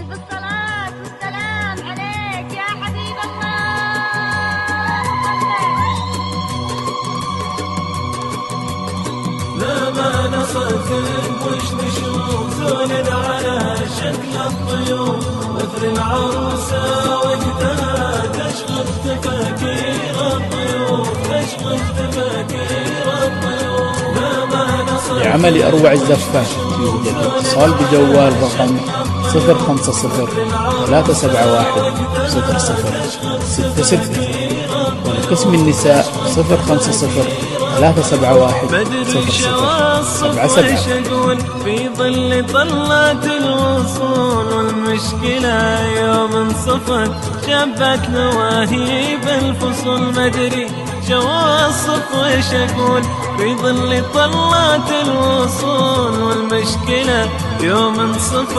ألف الصلاة والسلام عليك يا حبيب الله. لا ما نصرتك وش نشوف زول على شكل الطيور، مثل العروسة وقتها تشغل تفاكير الطيور، تشغل تفاكير الطيور. لا ما نصرتك. لعمل أروع الزفات يوجد اتصال بجوال رقم 050 371 0066، ولقسم النساء 050 371 0077. في ظل طلات الوصول والمشكلة يوم انصفت شبت نواهي بالفصول، مدري شو اوصف وش اقول. في ظل طلات الوصول والمشكلة يوم انصفت